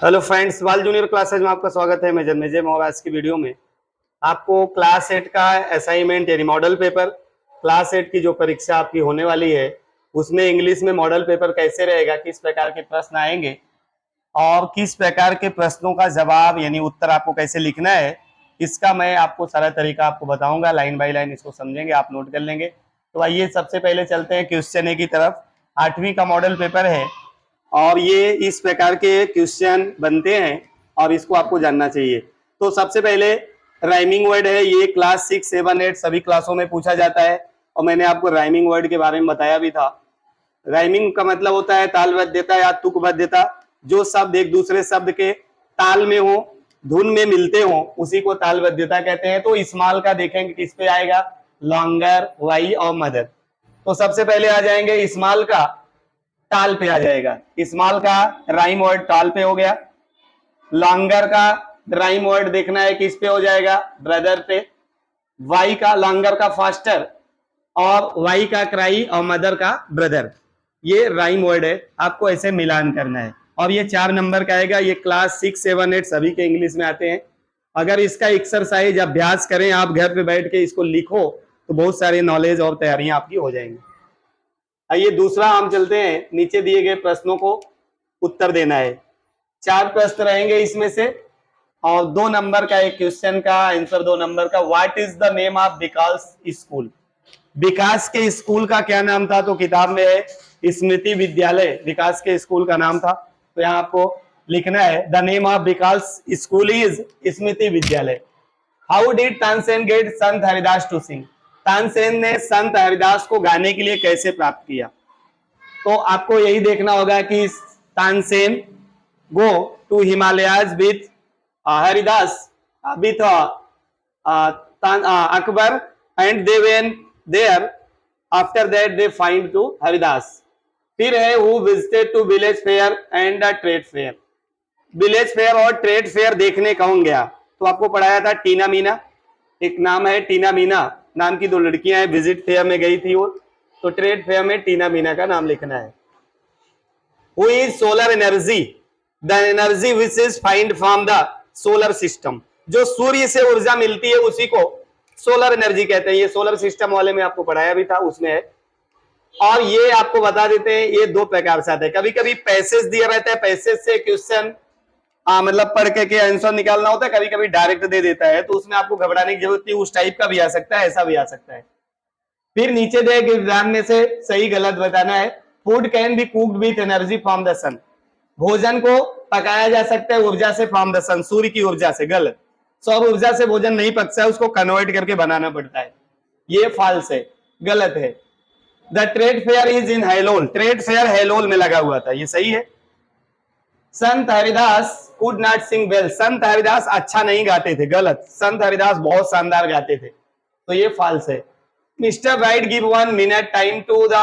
Hello friends, वाल junior classes में आपका स्वागत है। मैं जन्मेजय और आज की वीडियो में आपको क्लास 8 का असाइनमेंट यानी मॉडल पेपर, क्लास 8 की जो परीक्षा आपकी होने वाली है उसमें इंग्लिश में मॉडल पेपर कैसे रहेगा, किस प्रकार के प्रश्न आएंगे और किस प्रकार के प्रश्नों का जवाब यानी उत्तर आपको कैसे लिखना है, इसका मैं आपको सारा तरीका आपको बताऊंगा। लाइन बाय लाइन इसको समझेंगे, आप नोट कर लेंगे। तो आइए सबसे पहले चलते हैं क्वेश्चन ए की तरफ। 8वीं का मॉडल पेपर है और ये इस प्रकार के क्वेश्चन बनते हैं और इसको आपको जानना चाहिए। तो सबसे पहले राइमिंग वर्ड है, ये क्लास 6, 7, 8 सभी क्लासों में पूछा जाता है और मैंने आपको राइमिंग वर्ड के बारे में बताया भी था। राइमिंग का मतलब होता है तालबद्धता या तुकबद्धता। जो शब्द एक दूसरे शब्द के ताल में हो, धुन में मिलते हो, उसी को तालबद्धता कहते हैं। तो स्मॉल का देखेंगे किस पे आएगा, लॉन्गर, वाई और मदर। तो सबसे पहले आ जाएंगे स्मॉल का, टाल पे आ जाएगा। स्मॉल का राइम वर्ड टाल पे हो गया। लॉन्गर का राइम वर्ड देखना है किस पे हो जाएगा, ब्रदर पे। वाई का लॉन्गर का फास्टर और वाई का क्राई और मदर का ब्रदर। ये राइम वर्ड है, आपको ऐसे मिलान करना है और ये 4 नंबर का आएगा। ये क्लास 6, 7, 8 सभी के इंग्लिश में आते हैं। अगर इसका एक्सरसाइज अभ्यास करें आप घर पे बैठ के, इसको लिखो तो बहुत सारे नॉलेज और तैयारियां आपकी हो जाएंगी। आइए दूसरा हम चलते हैं। नीचे दिए गए प्रश्नों को उत्तर देना है। 4 प्रश्न रहेंगे इसमें से और 2 नंबर का एक क्वेश्चन का आंसर 2 नंबर का। What is the name of Vikas school? Vikas के स्कूल का क्या नाम था? तो किताब में है स्मृति विद्यालय, विकास के स्कूल का नाम था। तो यहाँ आपको लिखना है the name of Vikas school is Smriti Vidyalaya. How did Tansen gate Sant Haridas to sing? Tansen ने संत हरिदास को गाने के लिए कैसे प्राप्त किया? तो आपको यही देखना होगा कि Tansen go to Himalayas with Haridas with Akbar and they went there after that they find to Haridas. फिर है who visited to village fair and trade fair. Village fair और ट्रेड फेयर देखने कौन गया? तो आपको पढ़ाया था टीना मीना, एक नाम है टीना मीना नाम की 2 लड़कियां हैं, विजिट फेयर में गई थी वो। तो ट्रेड फेयर में टीना मीना का नाम लिखना है। Who is solar energy? The energy which is find from the solar system. जो सूर्य से ऊर्जा मिलती है उसी को सोलर एनर्जी कहते हैं। ये सोलर सिस्टम वाले में आपको पढ़ाया भी था, उसमें है। और ये आपको बता देते हैं ये 2 प्रकार से आते हैं। कभी कभी पैसेज दिया रहता है, पैसेज से क्वेश्चन मतलब पढ़ के आंसर निकालना होता है, कभी कभी डायरेक्ट दे देता है, तो उसमें आपको घबराने की जरूरत नहीं। उस टाइप का भी आ सकता है, ऐसा भी आ सकता है। फिर नीचे दे एग्जाम में से सही गलत बताना है। Food can be cooked with energy from the sun. भोजन को पकाया जा सकता है ऊर्जा से, फ्रॉम द सन, सूर्य की ऊर्जा से। गलत। सौर ऊर्जा से भोजन नहीं पकता है, उसको कन्वर्ट करके बनाना पड़ता है। ये फॉल्स है, गलत है। The trade fair is in Halol. Trade fair Halol में लगा हुआ था, ये सही है। Sant Haridas could not sing well. Sant Haridas अच्छा नहीं गाते थे, गलत। संत हरिदास बहुत शानदार गाते थे, तो ये फॉल्स है। Mister Wright give 1 minute time to the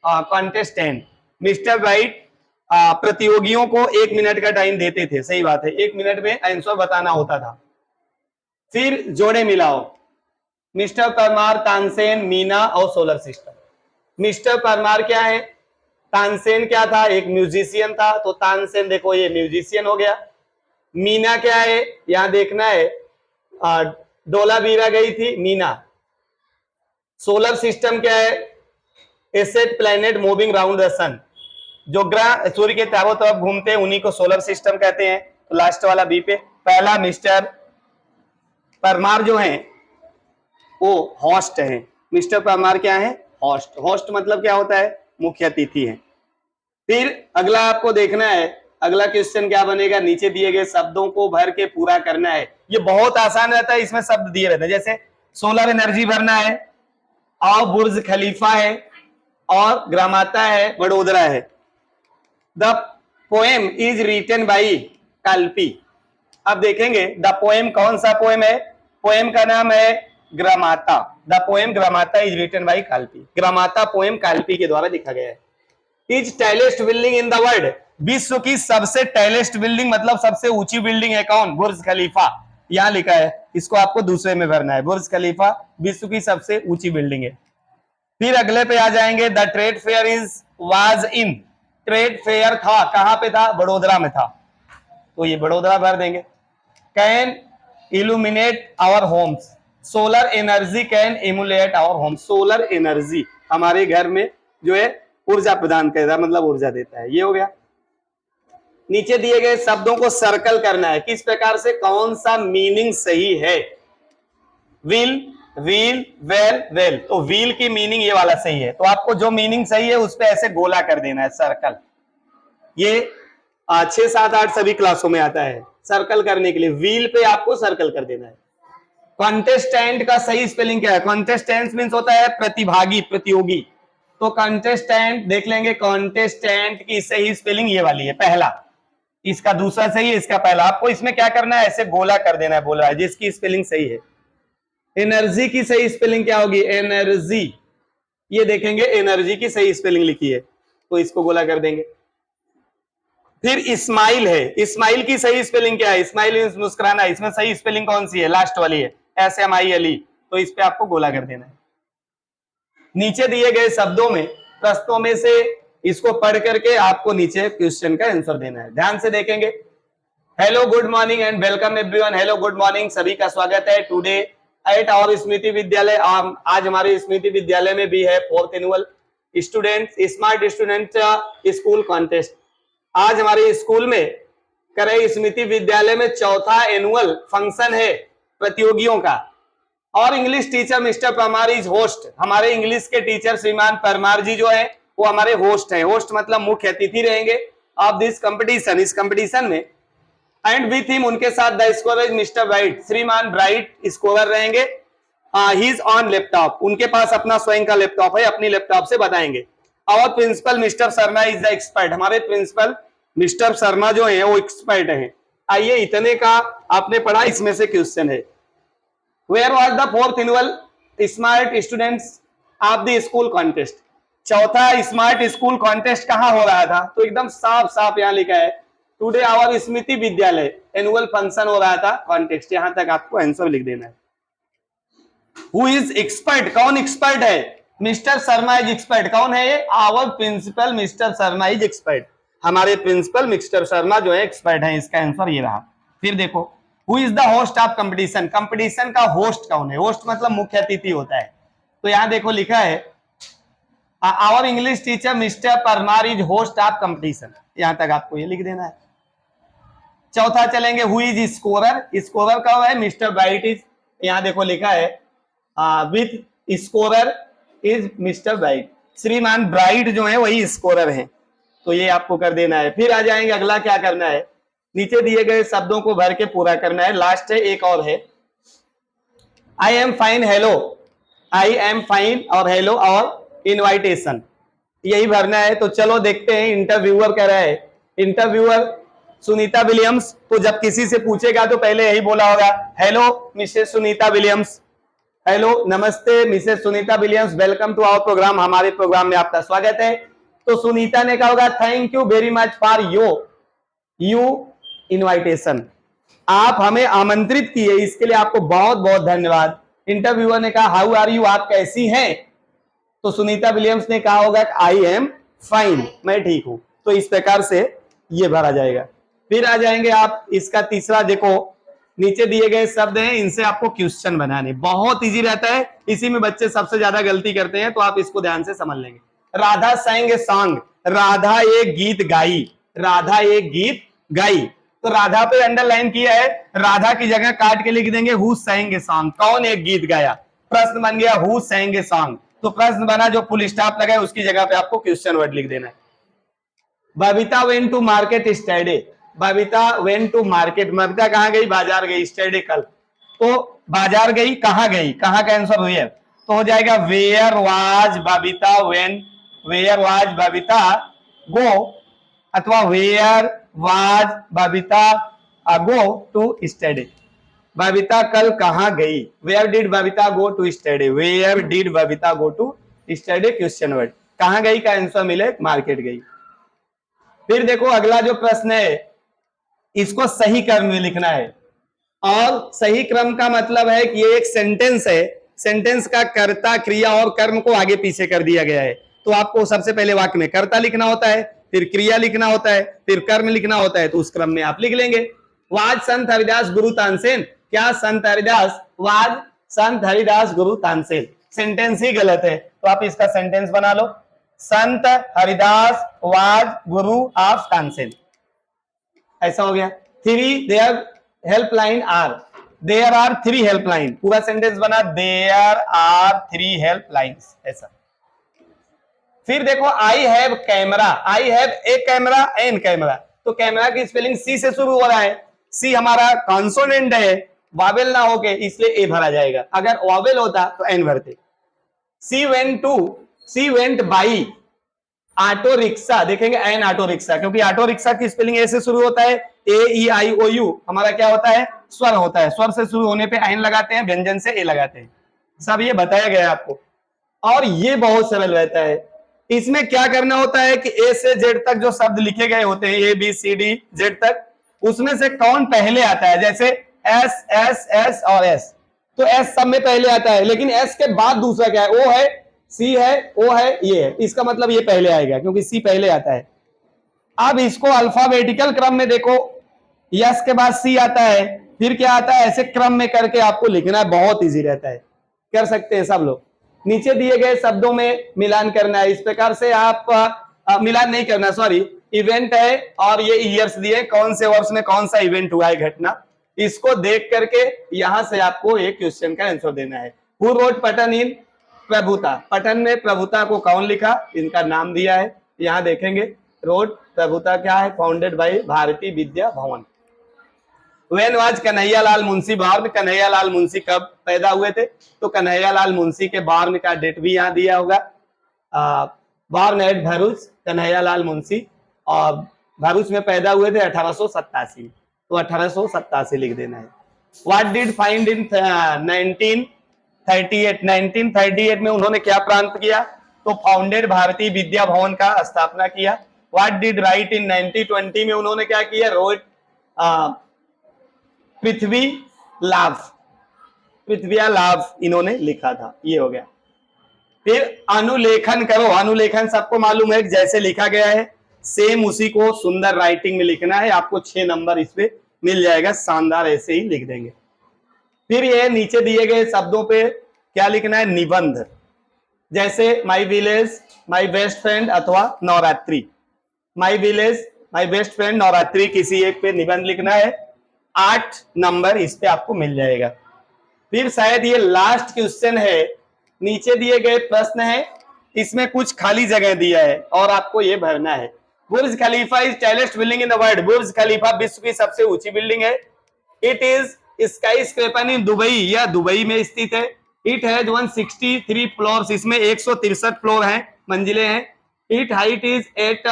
contestant. Mister Wright प्रतियोगियों को 1 मिनट का टाइम देते थे, सही बात है। 1 मिनट में आंसर बताना होता था। फिर जोड़े मिलाओ। मिस्टर परमार, तानसेन, मीना और सोलर सिस्टम। मिस्टर परमार क्या है? तानसेन क्या था? एक म्यूजिशियन था, तो तानसेन देखो ये म्यूजिशियन हो गया। मीना क्या है? यहां देखना है, डोलावीरा गई थी मीना। सोलर सिस्टम क्या है? A set planet moving round the sun. जो ग्रह सूर्य के चारों तरफ घूमते हैं उन्हीं को सोलर सिस्टम कहते हैं। तो लास्ट वाला बी पे। पहला मिस्टर परमार जो है वो होस्ट है। मिस्टर परमार क्या है? होस्ट। होस्ट मतलब क्या होता है? मुख्य अतिथि है। फिर अगला आपको देखना है, अगला क्वेश्चन क्या बनेगा? नीचे दिए गए शब्दों को भर के पूरा करना है। ये बहुत आसान रहता है, इसमें शब्द दिए रहते हैं। जैसे सोलर एनर्जी भरना है और बुर्ज खलीफा है और ग्रामाता है, वडोदरा है। The poem is written by Kalpi. अब देखेंगे द पोएम कौन सा पोएम है। पोएम का नाम है Gramata. The poem Gramata is written by Kalpi. Gramata poem Kalpi के द्वारा लिखा गया है। Is tallest building in the world. विश्व की सबसे टालेस्ट बिल्डिंग मतलब सबसे ऊंची बिल्डिंग है कौन? बुर्ज खलीफा। यहां लिखा है, इसको आपको दूसरे में भरना है। बुर्ज खलीफा विश्व की सबसे ऊंची बिल्डिंग है। फिर अगले पे आ जाएंगे, the trade fair is was in. Trade fair था, कहां पे था? वडोदरा में था। तो ये बड़ोदरा भर देंगे। Can illuminate our homes, solar energy can illuminate our home, solar energy हमारे घर में जो है ऊर्जा प्रदान करता है, मतलब ऊर्जा देता है। ये हो गया। नीचे दिए गए शब्दों को सर्कल करना है, किस प्रकार से, कौन सा मीनिंग सही है। विल, व्हील, वेल, वेल, तो व्हील की मीनिंग ये वाला सही है, तो आपको जो मीनिंग सही है उस पे ऐसे गोला कर देना है, सर्कल। ये 6, 7, 8 सभी क्लासों में आता है सर्कल करने के लिए, व्हील पे आपको सर्कल कर देना है। कॉन्टेस्टेंट का सही स्पेलिंग क्या है? कॉन्टेस्टेंट मीन्स होता है प्रतिभागी, प्रतियोगी, तो कॉन्टेस्टेंट देख लेंगे। कॉन्टेस्टेंट की सही स्पेलिंग ये वाली है, पहला, इसका दूसरा सही है, इसका पहला। आपको इसमें क्या करना है, ऐसे गोला कर देना है, बोल रहा है जिसकी स्पेलिंग सही है। एनर्जी की सही स्पेलिंग क्या होगी? एनर्जी, ये देखेंगे एनर्जी की सही स्पेलिंग लिखी है, तो इसको गोला कर देंगे। फिर इस्माइल है, इस्माइल की सही स्पेलिंग क्या है? इस्माइल मींस मुस्कुराना, इसमें सही स्पेलिंग कौन सी है? लास्ट वाली है, SMILE, तो इस पे आपको गोला कर देना है। नीचे दिए गए शब्दों में, प्रश्नों में से इसको पढ़ करके आपको नीचे क्वेश्चन का आंसर देना है। ध्यान से देखेंगे। Hello, good morning and welcome everyone. Hello, good morning, सभी का स्वागत है टुडे एट आवर स्मृति विद्यालय। आज हमारे स्मृति विद्यालय में भी है 4th annual student smart student school contest. आज हमारे स्कूल में करे स्मृति विद्यालय में 4था एनुअल फंक्शन है प्रतियोगियों का, और English teacher mister Parmar is host. हमारे इंग्लिश के टीचर श्रीमान परमार जी जो है वो हमारे होस्ट हैं। होस्ट मतलब मुख्य अतिथि रहेंगे ऑफ दिस कंपटीशन, इस कंपटीशन में। एंड विथ हिम, उनके साथ the scorer is mister bright, श्रीमान ब्राइट स्कोरर रहेंगे। ही इज ऑन लैपटॉप, उनके पास अपना स्वयं का लैपटॉप है, अपनी लैपटॉप से बताएंगे। और principal mister Sharma is the expert, हमारे प्रिंसिपल मिस्टर शर्मा जो है वो एक्सपर्ट हैं। आइए, इतने का आपने पढ़ा, इसमें से क्वेश्चन है। Where was the 4th annual smart students of the school contest, चौथा स्मार्ट स्कूल कॉन्टेस्ट कहां हो रहा था? तो एकदम साफ साफ यहां लिखा है टुडे आवर स्मृति विद्यालय एनुअल फंक्शन हो रहा था, कॉन्टेक्स्ट। यहां तक आपको आंसर लिख देना है। हु इज एक्सपर्ट, कौन एक्सपर्ट है? Mister Sharma is expert. कौन है ये? Our principal mister Sharma is expert, हमारे प्रिंसिपल मिस्टर शर्मा जो है एक्सपर्ट है। इसका आंसर ये रहा। फिर देखो, who is the host of competition, competition का होस्ट कौन है? होस्ट मतलब मुख्य अतिथि होता है। तो यहां देखो लिखा है our English teacher mister Parmar is host of competition, यहां तक आपको ये लिख देना है। चौथा चलेंगे, हु इज स्कोरर, स्कोरर कौन है? मिस्टर ब्राइट इज, यहां देखो लिखा है with scorer is mister bright, श्रीमान ब्राइट जो है वही स्कोरर है, तो ये आपको कर देना है। फिर आ जाएंगे, अगला क्या करना है, नीचे दिए गए शब्दों को भर के पूरा करना है। लास्ट है, एक और है, I am fine, hello, I am fine और हेलो और इनवाइटेशन, यही भरना है। तो चलो देखते हैं, इंटरव्यूअर कह रहा है, इंटरव्यूअर सुनीता विलियम्स, तो जब किसी से पूछेगा तो पहले यही बोला होगा, hello Mrs Sunita Williams, hello namaste Mrs Sunita Williams, welcome to our program, हमारे प्रोग्राम में आपका स्वागत है। तो सुनीता ने कहा होगा, thank you very much for you invitation, आप हमें आमंत्रित किए, इसके लिए आपको बहुत बहुत धन्यवाद। इंटरव्यूअर ने कहा, हाउ आर यू, आप कैसी हैं? तो सुनीता विलियम्स ने कहा होगा, आई एम फाइन, मैं ठीक हूं। तो इस प्रकार से ये भरा जाएगा। फिर आ जाएंगे आप, इसका तीसरा देखो, नीचे दिए गए शब्द हैं, इनसे आपको क्वेश्चन बनाने, बहुत इजी रहता है, इसी में बच्चे सबसे ज्यादा गलती करते हैं, तो आप इसको ध्यान से समझ लेंगे। Radha sang a song, Radha एक गीत गाई, राधा एक गीत गाई, तो राधा पे अंडरलाइन किया है, राधा की जगह काट के लिख देंगे हु sang a song, कौन एक गीत गाया। प्रश्न बन गया हु sang a song, तो प्रश्न बना, जो फुल स्टॉप लगा है उसकी जगह पे आपको क्वेश्चन वर्ड लिख देना है। Babita went to market study, Babita went to market, Babita कहां गई? बाजार गई, स्टडी कल, तो बाजार गई, कहां गई, कहां का आंसर हुई है? तो हो जाएगा where was Babita when, where was Babita go, अथवा where was Babita go to study, Babita कल कहां गई, where did Babita go to study, where did Babita go to study, question word, कहां गई का आंसर मिले, मार्केट गई। फिर देखो अगला जो प्रश्न है, इसको सही क्रम में लिखना है, और सही क्रम का मतलब है कि ये एक सेंटेंस है, सेंटेंस का कर्ता, क्रिया और कर्म को आगे पीछे कर दिया गया है, तो आपको सबसे पहले वाक्य में कर्ता लिखना होता है, फिर क्रिया लिखना होता है, फिर कर्म लिखना होता है, तो उस क्रम में आप लिख लेंगे। वाद संत हरिदास गुरु तानसेन, क्या संत हरिदास, वाद संत हरिदास गुरु तानसेन, सेंटेंस ही गलत है, तो आप इसका सेंटेंस बना लो, संत हरिदास वाद गुरु ऑफ तानसेन, ऐसा हो गया। 3 there helpline are, there are 3 helpline, पूरा सेंटेंस बना, देयर आर 3 हेल्पलाइंस, ऐसा। फिर देखो I have camera, I have a camera an camera, तो कैमरा की स्पेलिंग सी से शुरू हो रहा है, सी हमारा कॉन्सोनेंट है, वावेल ना होके, इसलिए ए भरा जाएगा, अगर वावेल होता तो एन भरते। She went by auto rickshaw, देखेंगे एन ऑटो रिक्शा, क्योंकि ऑटो रिक्शा की स्पेलिंग ए से शुरू होता है, ए ई आई ओ यू हमारा क्या होता है, स्वर होता है, स्वर से शुरू होने पे एन लगाते हैं, व्यंजन से ए लगाते हैं, सब ये बताया गया है आपको। और ये बहुत सरल रहता है, इसमें क्या करना होता है कि ए से जेड तक जो शब्द लिखे गए होते हैं, A B C D Z तक, उसमें से कौन पहले आता है, जैसे एस एस एस और एस, तो एस सब में पहले आता है, लेकिन एस के बाद दूसरा क्या है, ओ है, सी है, ओ है, ये है, इसका मतलब ये पहले आएगा क्योंकि सी पहले आता है। अब इसको अल्फाबेटिकल क्रम में देखो, यस के बाद सी आता है, फिर क्या आता है, ऐसे क्रम में करके आपको लिखना है, बहुत इजी रहता है, कर सकते हैं सब लोग। नीचे दिए गए शब्दों में मिलान करना है, इस प्रकार से आप मिलान नहीं करना, सॉरी, इवेंट है और ये ईयर्स दिए, कौन से वर्ष में कौन सा इवेंट हुआ है, घटना, इसको देख करके यहां से आपको एक क्वेश्चन का आंसर देना है। हु रोट पठन इन प्रभुता, पठन में प्रभुता को कौन लिखा, इनका नाम दिया है, यहां देखेंगे, रोट प्रभुता क्या है, founded by Bharti Vidya Bhavan. When was Kanhaiyalal Munshi born, Kanhaiyalal Munshi कब पैदा हुए थे, तो कन्हैयालाल मुंशी के बॉर्न का डेट भी यहाँ दिया होगा, बॉर्न एट भरूच, कन्हैयालाल मुंशी, और भरूच में पैदा हुए थे 1887, तो 1887 लिख देना है। What did find in 1938, 1938 में उन्होंने क्या प्राप्त किया, तो फाउंडेड भारतीय विद्या भवन का स्थापना किया। What did write in 1920 में उन्होंने क्या किया, रोट पृथ्वी लाभ, पृथ्विया लाभ इन्होंने लिखा था, ये हो गया। फिर अनुलेखन करो, अनुलेखन सबको मालूम है, जैसे लिखा गया है सेम उसी को सुंदर राइटिंग में लिखना है, आपको 6 नंबर इस पे मिल जाएगा, शानदार ऐसे ही लिख देंगे। फिर ये नीचे दिए गए शब्दों पे क्या लिखना है, निबंध, जैसे my village, my best friend अथवा Navratri, my village, my best friend, Navratri, किसी एक पे निबंध लिखना है, 8 नंबर इस पे आपको मिल जाएगा। फिर शायद ये लास्ट क्वेश्चन है, नीचे दिए गए प्रश्न है, इसमें कुछ खाली जगह दिया है और आपको ये भरना है। Burj Khalifa is tallest building in the world, Burj Khalifa विश्व की सबसे ऊंची बिल्डिंग है। It is skyscraper in Dubai, यह दुबई में स्थित है। इट हैज 163 फ्लोर्स, इसमें 163 फ्लोर हैं, मंजिलें हैं। It height is at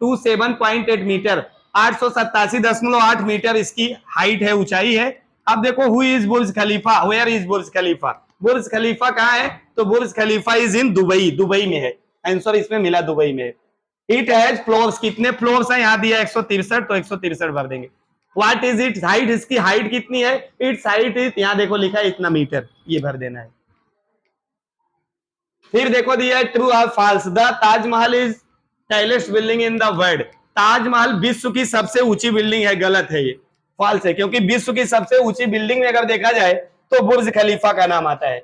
27.8 meter, 887.8 meter इसकी हाइट है, ऊंचाई है। अब देखो who is Burj Khalifa, where is Burj Khalifa, Burj Khalifa कहाँ है, तो Burj Khalifa is in Dubai, Dubai में है, आंसर इसमें मिला दुबई में। इट हैज फ्लोर्स, कितने फ्लोर्स हैं, यहाँ दिया 163, तो 163 भर देंगे। व्हाट इज इट हाइट, इसकी हाइट कितनी है, इट्स हाइट इज, यहाँ देखो लिखा है इतना मीटर, ये भर देना है। फिर देखो दिया है ट्रू और false, the Taj Mahal is tallest building in the world, Taj Mahal विश्व की सबसे ऊंची बिल्डिंग है, गलत है ये, फॉल्स है, क्योंकि विश्व की सबसे ऊंची बिल्डिंग में अगर देखा जाए तो बुर्ज खलीफा का नाम आता है।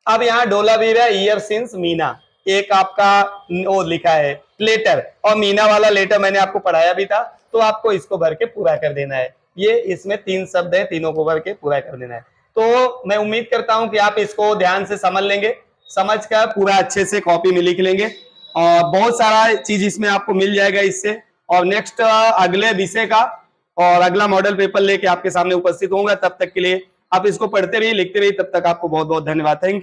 अब यहाँ डोलावीरा ईयर सिंस मीना, एक आपका वो लिखा है लेटर, और मीना वाला लेटर मैंने आपको पढ़ाया भी था, तो आपको इसको भर के पूरा कर देना है। ये इसमें 3 शब्द है, तीनों को भर के पूरा कर देना है। तो मैं उम्मीद करता हूं कि आप इसको ध्यान से समझ लेंगे, समझ कर पूरा अच्छे से कॉपी में लिख लेंगे, और बहुत सारा चीज इसमें आपको मिल जाएगा इससे। और नेक्स्ट अगले विषय का और अगला मॉडल पेपर लेके आपके सामने उपस्थित होऊंगा, तब तक के लिए आप इसको पढ़ते रहिए, लिखते रहिए, तब तक आपको बहुत बहुत धन्यवाद, थैंक यू।